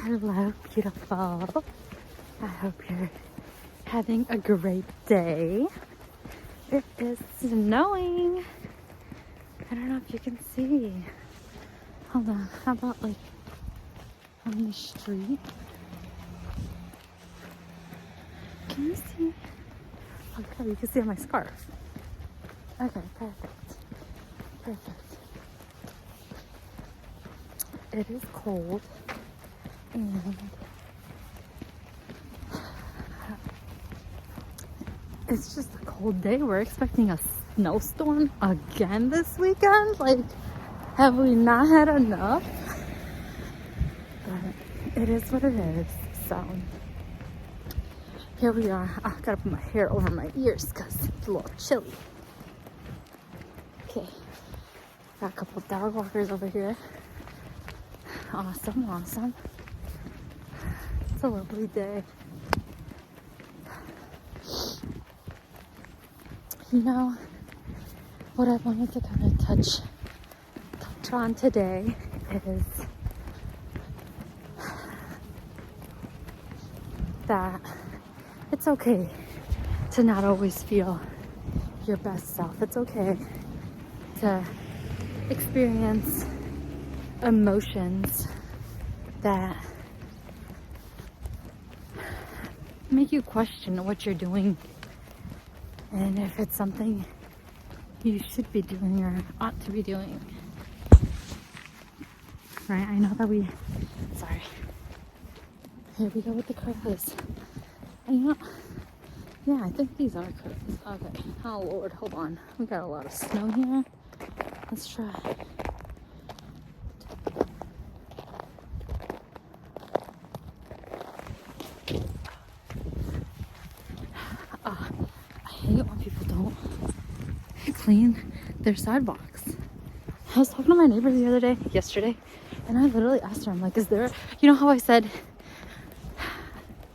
Hello, beautiful. I hope you're having a great day. It is snowing. I don't know if you can see. Hold on. How about like on the street? Can you see? Okay, you can see on my scarf. Okay, perfect. Perfect. It is cold and it's just a cold day. We're expecting a snowstorm again this weekend. Like, have we not had enough? But it is what it is. So here we are. I gotta put my hair over my ears because it's a little chilly. Okay, got a couple of dog walkers over here. Awesome, awesome. It's a lovely day. You know, what I wanted to kind of touch on today is that it's okay to not always feel your best self. It's okay to experience emotions that make you question what you're doing and if it's something you should be doing or ought to be doing. Right? I know that sorry. Here we go with the crows. And you know, yeah, I think these are crows. Okay. Oh Lord, hold on. We got a lot of snow here. Let's try. I hate when people don't clean their sidewalks. I was talking to my neighbor yesterday, and I literally asked her, I'm like, is there, you know how I said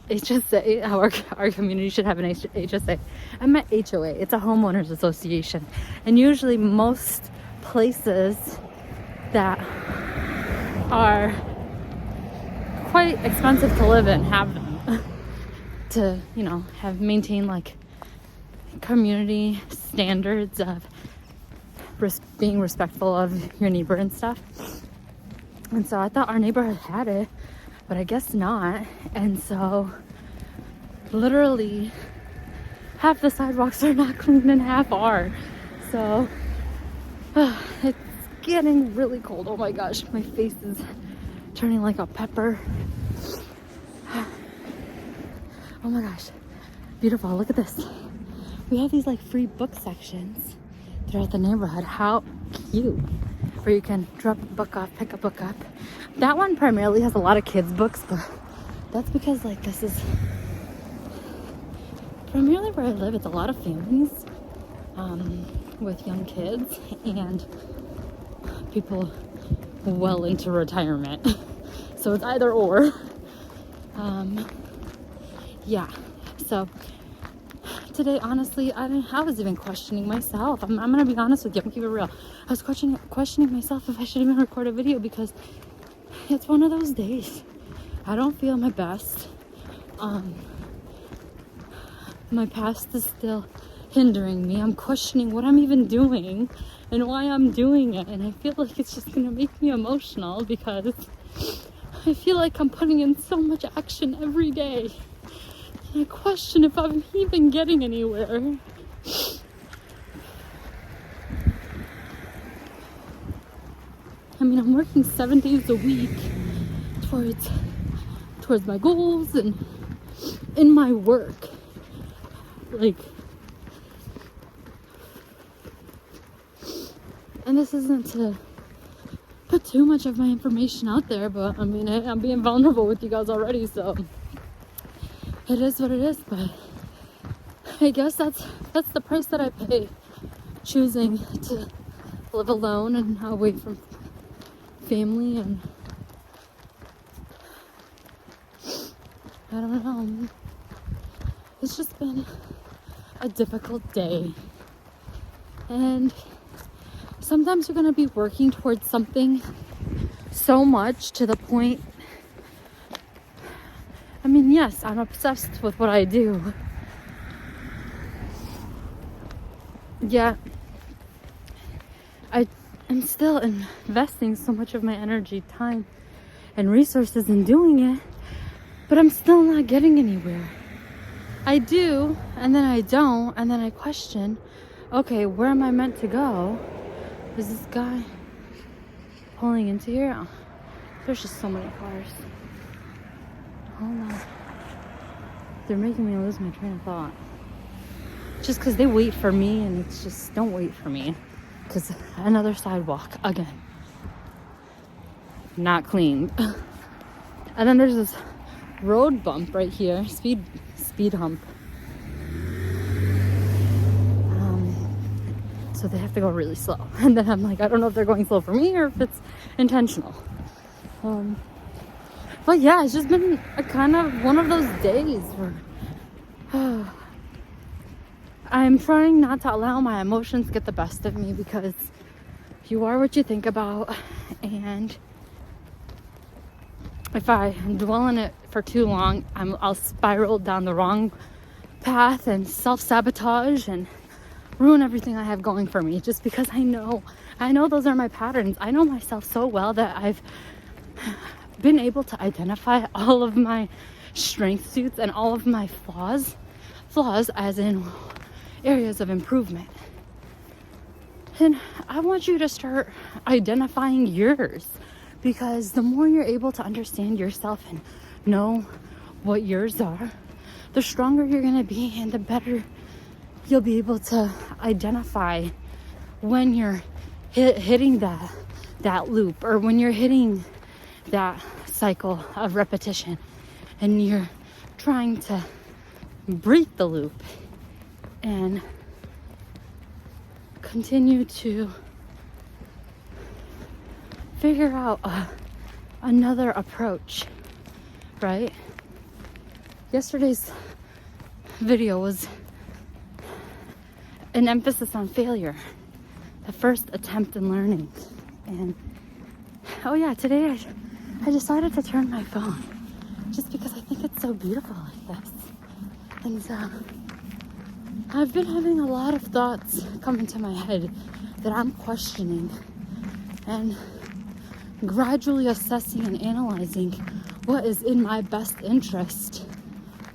HSA, how our community should have an HSA? I meant HOA. It's a homeowners association. And usually most places that are quite expensive to live in have them to, you know, have maintained like community standards of being respectful of your neighbor and stuff. And so I thought our neighborhood had it, but I guess not. And so literally half the sidewalks are not clean and half are. So it's getting really cold. Oh my gosh, my face is turning like a pepper. Oh my gosh, beautiful. Look at this. We have these like free book sections throughout the neighborhood. How cute. Where you can drop a book off, pick a book up. That one primarily has a lot of kids books, but that's because like this is primarily where I live. It's a lot of families with young kids and people well into retirement. So it's either or. Yeah, so today, honestly, I was even questioning myself. I'm gonna be honest with you. I'm gonna keep it real. I was questioning myself if I should even record a video because it's one of those days. I don't feel my best. My past is still hindering me. I'm questioning what I'm even doing and why I'm doing it. And I feel like it's just gonna make me emotional because I feel like I'm putting in so much action every day. I question if I'm even getting anywhere. I mean, I'm working 7 days a week towards my goals and in my work. Like, and this isn't to put too much of my information out there, but I mean, I'm being vulnerable with you guys already, so it is what it is. But I guess that's the price that I pay choosing to live alone and away from family. And I don't know, it's just been a difficult day. And sometimes you're going to be working towards something so much to the point I mean, yes, I'm obsessed with what I do. Yet, I am still investing so much of my energy, time, and resources in doing it, but I'm still not getting anywhere. I do, and then I don't, and then I question, okay, where am I meant to go? Is this guy pulling into here? Oh, there's just so many cars. Hold on. They're making me lose my train of thought. Just because they wait for me, and it's just, don't wait for me. Because another sidewalk, again. Not clean. And then there's this road bump right here. Speed hump. So they have to go really slow. And then I'm like, I don't know if they're going slow for me or if it's intentional. But yeah, it's just been a kind of one of those days where I'm trying not to allow my emotions get the best of me, because you are what you think about, and if I dwell in it for too long, I'll spiral down the wrong path and self-sabotage and ruin everything I have going for me, just because I know those are my patterns. I know myself so well that I've been able to identify all of my strength suits and all of my flaws as in areas of improvement. And I want you to start identifying yours, because the more you're able to understand yourself and know what yours are, the stronger you're going to be, and the better you'll be able to identify when you're hitting that loop, or when you're hitting that cycle of repetition and you're trying to break the loop and continue to figure out another approach, right? Yesterday's video was an emphasis on failure, the first attempt in learning. And oh yeah, today I decided to turn my phone just because I think it's so beautiful like this. And I've been having a lot of thoughts come into my head that I'm questioning and gradually assessing and analyzing what is in my best interest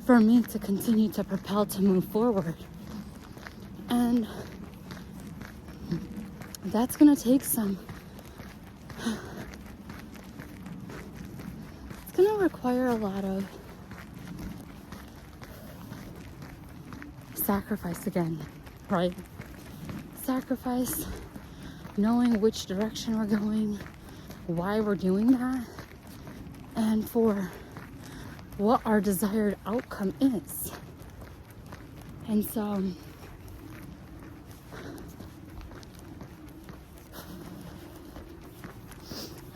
for me to continue to propel to move forward. And that's gonna take it's gonna require a lot of sacrifice again, right? Sacrifice, knowing which direction we're going, why we're doing that, and for what our desired outcome is. And so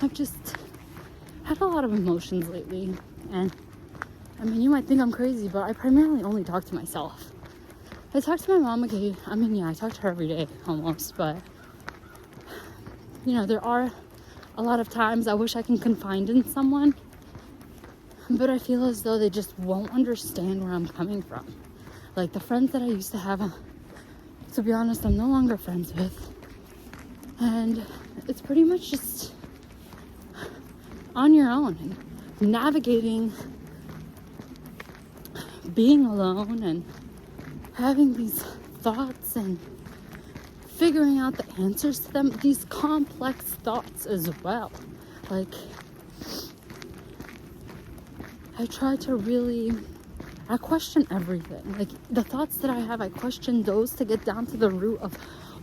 I've just had a lot of emotions lately, and I mean, you might think I'm crazy, but I primarily only talk to myself. I talk to my mom occasionally. I mean, yeah, I talk to her every day almost, but you know, there are a lot of times I wish I can confide in someone, but I feel as though they just won't understand where I'm coming from. Like the friends that I used to have, to be honest, I'm no longer friends with, and it's pretty much just on your own and navigating being alone and having these thoughts and figuring out the answers to them, these complex thoughts as well. Like, I question everything. Like, the thoughts that I have, I question those to get down to the root of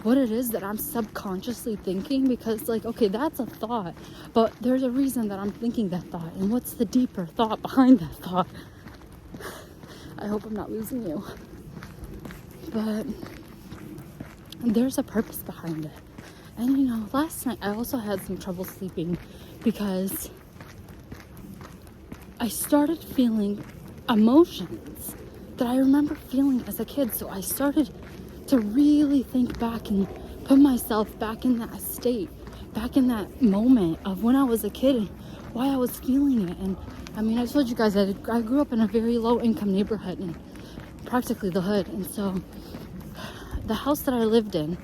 what it is that I'm subconsciously thinking, because like, okay, that's a thought, but there's a reason that I'm thinking that thought, and what's the deeper thought behind that thought? I hope I'm not losing you. But there's a purpose behind it. And you know, last night I also had some trouble sleeping because I started feeling emotions that I remember feeling as a kid. So I started to really think back and put myself back in that state, back in that moment of when I was a kid, why I was feeling it. And I mean, I told you guys that I grew up in a very low income neighborhood and practically the hood. And so the house that I lived in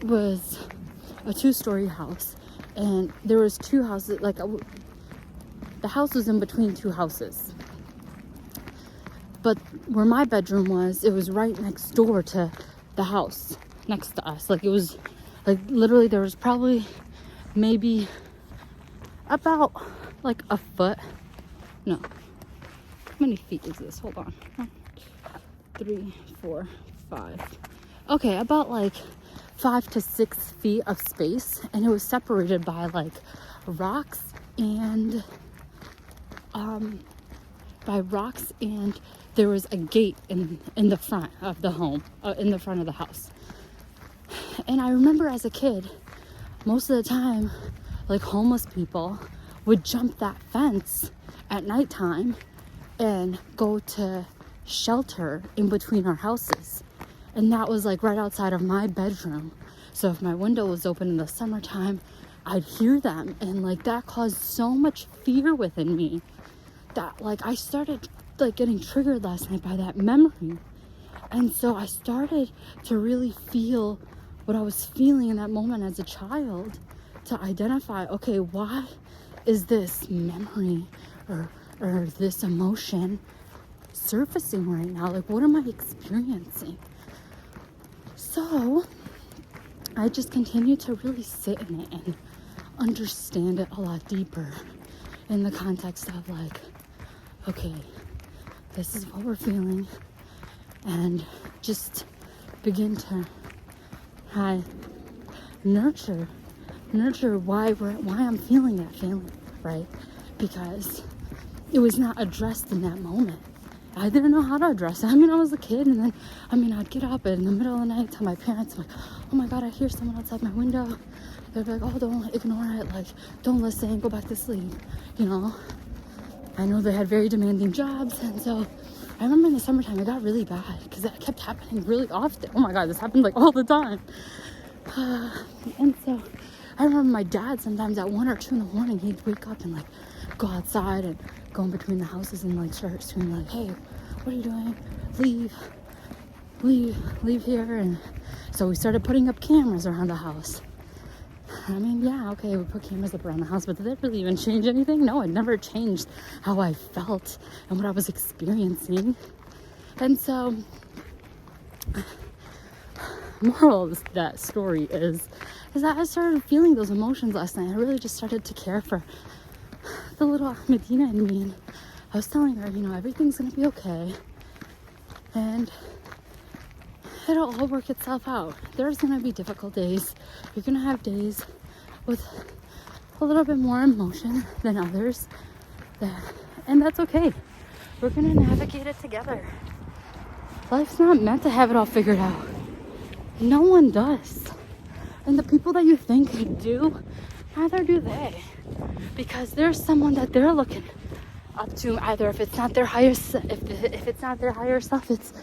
was a 2-story house, and there was 2 houses, like the house was in between 2 houses. But where my bedroom was, it was right next door to the house next to us. Like, it was like literally there was probably maybe about like a foot. No. How many feet is this? Hold on. 1, 3, 4, 5. Okay, about like 5 to 6 feet of space, and it was separated by like rocks and there was a gate in the front of the home, in the front of the house. And I remember as a kid, most of the time, like homeless people would jump that fence at nighttime and go to shelter in between our houses. And that was like right outside of my bedroom. So if my window was open in the summertime, I'd hear them. And like that caused so much fear within me that like I started like getting triggered last night by that memory. And so I started to really feel what I was feeling in that moment as a child, to identify, okay, why is this memory or this emotion surfacing right now? Like, what am I experiencing? So I just continued to really sit in it and understand it a lot deeper in the context of like, okay, this is what we're feeling, and just begin to nurture why I'm feeling that feeling, right? Because it was not addressed in that moment. I didn't know how to address it. I mean, I was a kid, and then, I mean, I'd get up in the middle of the night, tell my parents, like, oh my God, I hear someone outside my window. They'd be like, oh, don't ignore it, like, don't listen, go back to sleep, you know? I know they had very demanding jobs, and so I remember in the summertime, it got really bad, because that kept happening really often. Oh my God, this happened, like, all the time. And so I remember my dad sometimes at 1 or 2 in the morning, he'd wake up and like go outside and go in between the houses and like start screaming like, hey, what are you doing? Leave here. And so we started putting up cameras around the house. I mean, yeah, okay, we put cameras up around the house, but did that really even change anything? No, it never changed how I felt and what I was experiencing. And so moral of that story is that I started feeling those emotions last night. I really just started to care for the little Medina in me, and I was telling her, you know, everything's gonna be okay, and it'll all work itself out. There's gonna be difficult days. You're gonna have days with a little bit more emotion than others, and that's okay. We're gonna navigate it together. Life's not meant to have it all figured out. No one does. And the people that you think do, neither do they. Because there's someone that they're looking up to, either if it's not their higher if it's not their higher self, it's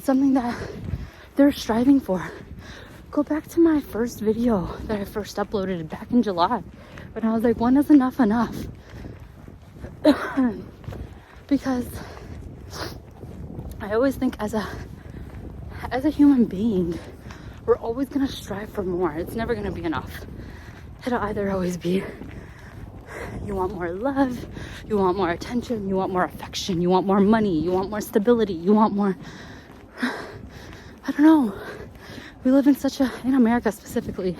something that they're striving for. Go back to my first video that I first uploaded back in July, when I was like, when is enough? Because I always think as a human being, we're always gonna strive for more. It's never gonna be enough. It'll either always be, you want more love, you want more attention, you want more affection, you want more money, you want more stability, you want more, I don't know. We live in in America specifically,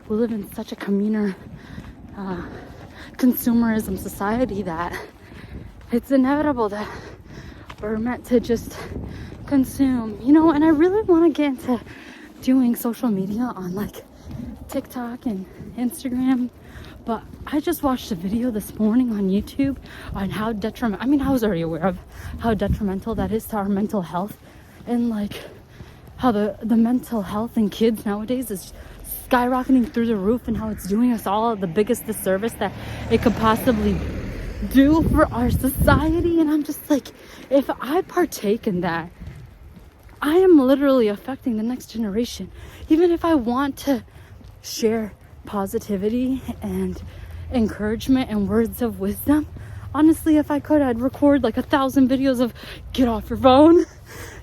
we live in such a consumerism society that it's inevitable that we're meant to just consume, you know. And I really want to get into doing social media on like TikTok and Instagram, but I just watched a video this morning on YouTube on how detrimental, I mean, I was already aware of how detrimental that is to our mental health, and like how the mental health in kids nowadays is skyrocketing through the roof, and how it's doing us all the biggest disservice that it could possibly do for our society. And I'm just like, if I partake in that, I am literally affecting the next generation. Even if I want to share positivity and encouragement and words of wisdom. Honestly, if I could, I'd record like 1,000 videos of get off your phone.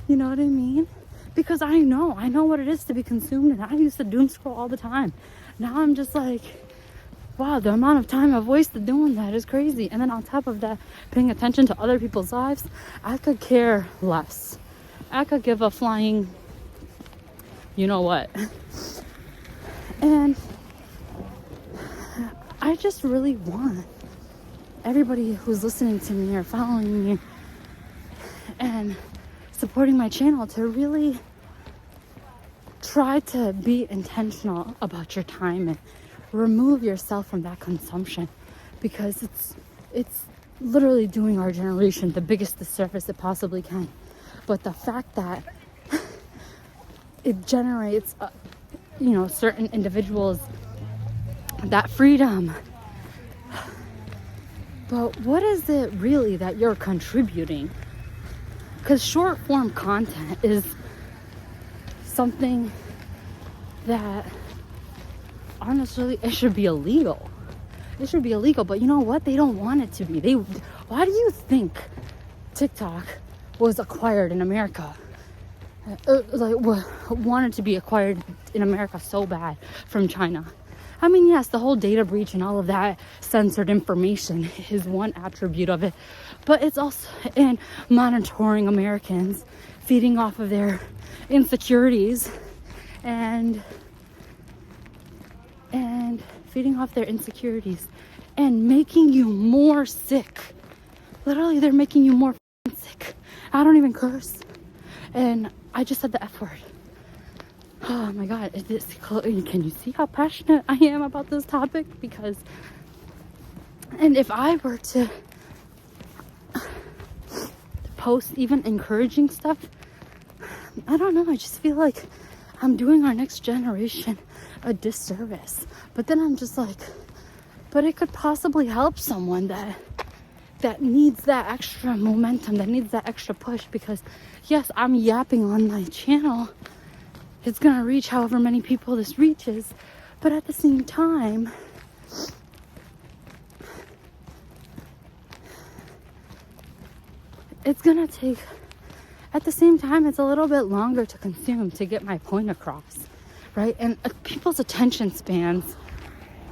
You know what I mean? Because I know what it is to be consumed, and I used to doom scroll all the time. Now I'm just like, wow, the amount of time I've wasted doing that is crazy. And then on top of that, paying attention to other people's lives, I could care less. I could give a flying, you know what. And I just really want everybody who's listening to me or following me and supporting my channel to really try to be intentional about your time and remove yourself from that consumption, because it's literally doing our generation the biggest disservice it possibly can. But the fact that it generates certain individuals that freedom, but what is it really that you're contributing? Because short form content is something that honestly, it should be illegal. It should be illegal, but you know what? They don't want it to be. Why do you think TikTok was acquired in America? Wanted to be acquired in America so bad from China. I mean, yes, the whole data breach and all of that censored information is one attribute of it, but it's also in monitoring Americans, feeding off of their insecurities and feeding off their insecurities and making you more sick. Literally, they're making you more sick. I don't even curse, and I just said the F word. Oh my God, can you see how passionate I am about this topic? And if I were to post even encouraging stuff, I don't know, I just feel like I'm doing our next generation a disservice. But then I'm just like, but it could possibly help someone that needs that extra momentum, that needs that extra push, because yes, I'm yapping on my channel. It's gonna reach however many people this reaches, but at the same time, it's gonna take, at the same time, it's a little bit longer to consume to get my point across, right? And people's attention spans,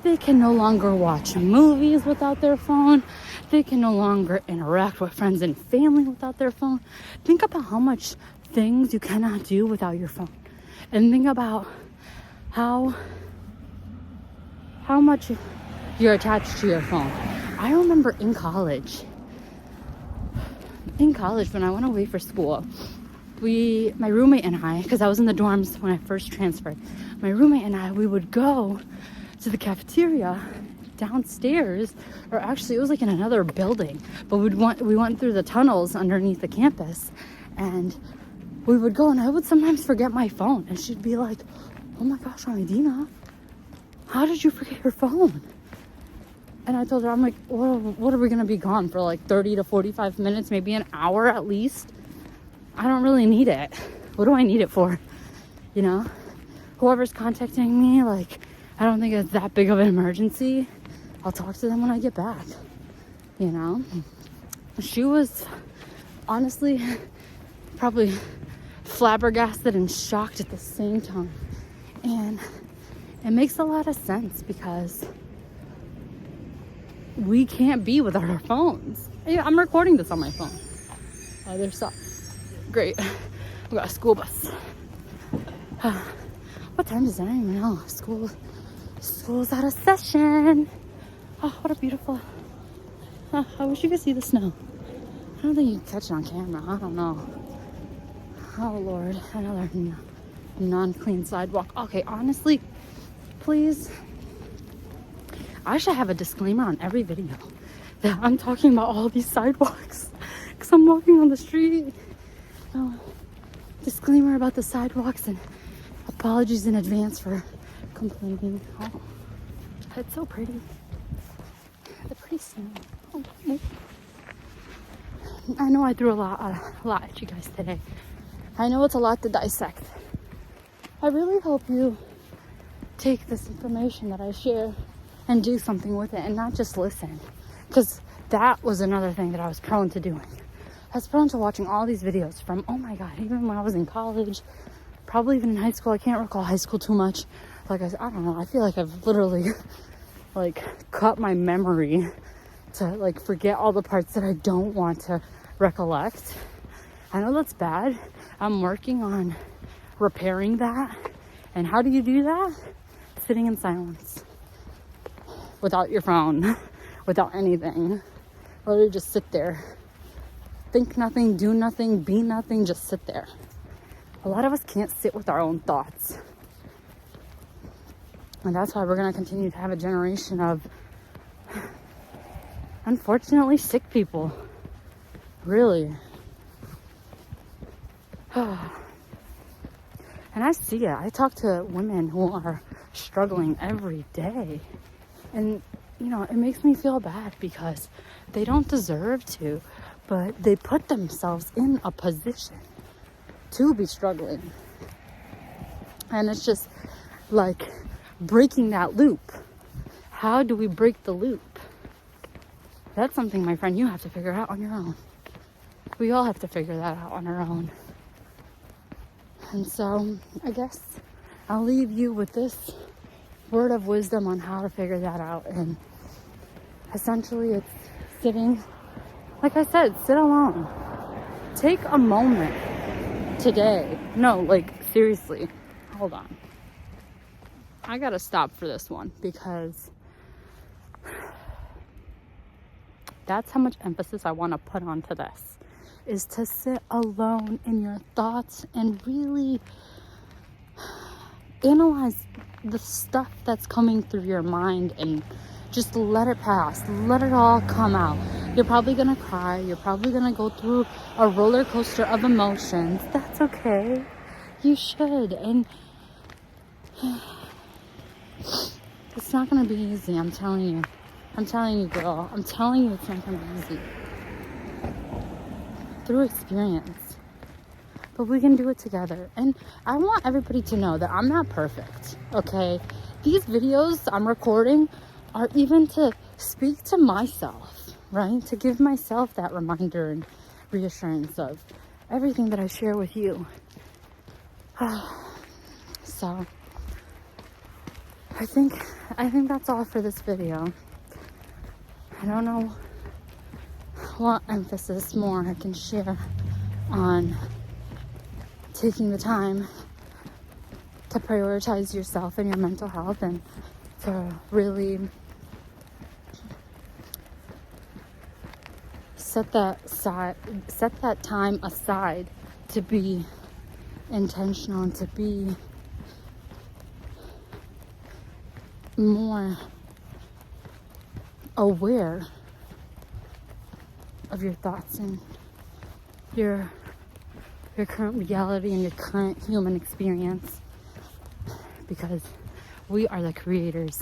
they can no longer watch movies without their phone. They can no longer interact with friends and family without their phone. Think about how much things you cannot do without your phone. And think about how much you're attached to your phone. I remember in college when I went away for school, my roommate and I, because I was in the dorms when I first transferred, my roommate and I, we would go to the cafeteria downstairs, or actually it was like in another building, but we went through the tunnels underneath the campus, and we would go, and I would sometimes forget my phone, and she'd be like, oh my gosh, Dina, how did you forget your phone? And I told her, I'm like, what are we gonna be gone for, like 30 to 45 minutes, maybe an hour at least? I don't really need it. What do I need it for? You know, whoever's contacting me, like, I don't think it's that big of an emergency. I'll talk to them when I get back. You know, she was honestly probably flabbergasted and shocked at the same time. And it makes a lot of sense, because we can't be without our phones. Yeah, I'm recording this on my phone. Oh, there's some. Great. We got a school bus. What time is it? I don't even know. School's out of session. Oh, what a beautiful. I wish you could see the snow. I don't think you can catch it on camera. I don't know. Oh Lord, another non-clean sidewalk. Okay, honestly, please, I should have a disclaimer on every video that I'm talking about all these sidewalks, because I'm walking on the street. Disclaimer about the sidewalks, and apologies in advance for complaining. Oh, it's so pretty. The pretty snow. Oh, I know I threw a lot at you guys today. I know it's a lot to dissect. I really hope you take this information that I share and do something with it and not just listen. Because that was another thing that I was prone to doing. I was prone to watching all these videos from, oh my God, even when I was in college, probably even in high school. I can't recall high school too much. Like, I don't know. I feel like I've literally, like, cut my memory to, like, forget all the parts that I don't want to recollect. I know that's bad. I'm working on repairing that. And how do you do that? Sitting in silence. Without your phone. Without anything. Literally just sit there. Think nothing, do nothing, be nothing, just sit there. A lot of us can't sit with our own thoughts. And that's why we're going to continue to have a generation of, unfortunately, sick people. Really. And I see it. I talk to women who are struggling every day. And, you know, it makes me feel bad because they don't deserve to, but they put themselves in a position to be struggling. And it's just like breaking that loop. How do we break the loop? That's something, my friend, you have to figure out on your own. We all have to figure that out on our own. And so I guess I'll leave you with this word of wisdom on how to figure that out. And essentially it's sitting, like I said, sit alone. Take a moment today. No, like, seriously. Hold on. I gotta stop for this one because that's how much emphasis I want to put onto this, is to sit alone in your thoughts and really analyze the stuff that's coming through your mind and just let it pass. Let it all come out. You're probably gonna cry. You're probably gonna go through a roller coaster of emotions. That's okay. You should. And it's not gonna be easy, I'm telling you. I'm telling you, girl. I'm telling you it's not gonna be easy. Through experience. But we can do it together. And I want everybody to know that I'm not perfect, okay? These videos I'm recording are even to speak to myself, right? To give myself that reminder and reassurance of everything that I share with you. So, I think that's all for this video. I don't know what emphasis more I can share on taking the time to prioritize yourself and your mental health and to really set that time aside to be intentional and to be more aware of your thoughts and your current reality and your current human experience, because we are the creators.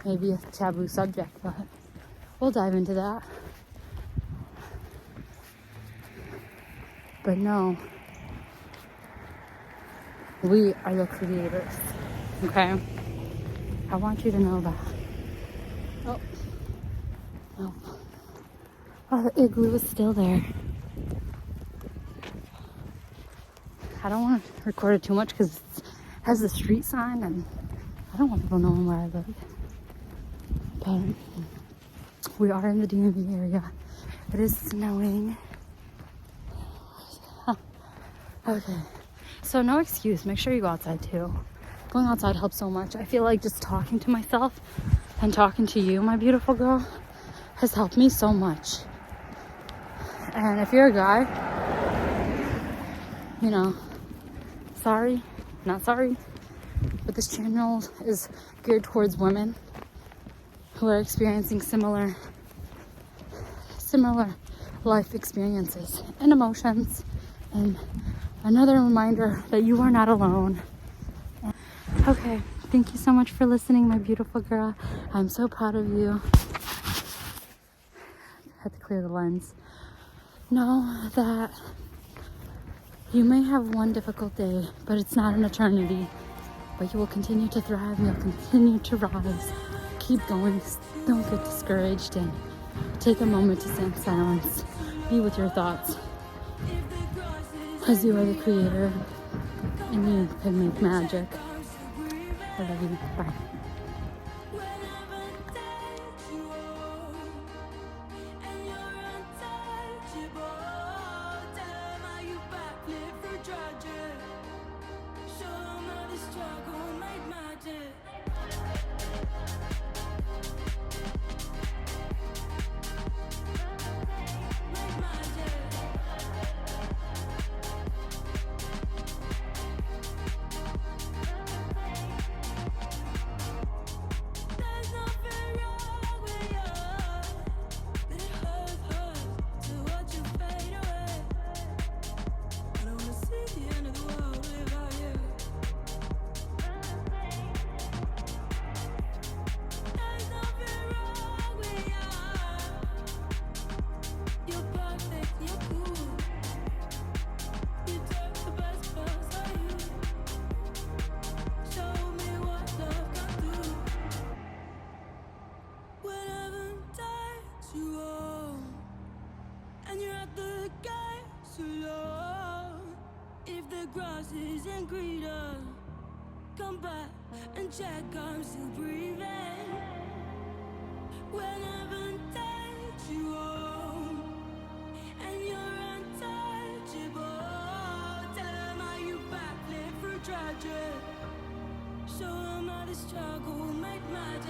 Maybe a taboo subject, but we'll dive into that. But no, we are the creators, okay? I want you to know that. Oh, no. Oh, the igloo is still there. I don't want to record it too much because it has the street sign and I don't want people knowing where I live. But we are in the DMV area. It is snowing. Okay. So no excuse. Make sure you go outside too. Going outside helps so much. I feel like just talking to myself and talking to you, my beautiful girl, has helped me so much. And if you're a guy, you know, sorry, not sorry, but this channel is geared towards women who are experiencing similar life experiences and emotions, and another reminder that you are not alone. Okay, thank you so much for listening, my beautiful girl. I'm so proud of you. I had to clear the lens. Know that you may have one difficult day, but it's not an eternity. but you will continue to thrive and you'll continue to rise. Keep going. Don't get discouraged, and take a moment to sit in silence. Be with your thoughts, as you are the creator and you can make magic. I love you. Bye. Grass isn't greener. Come back and check I'm still breathing. When heaven takes you home and you're untouchable, tell them how you backflip through tragic. Show them how the struggle make magic.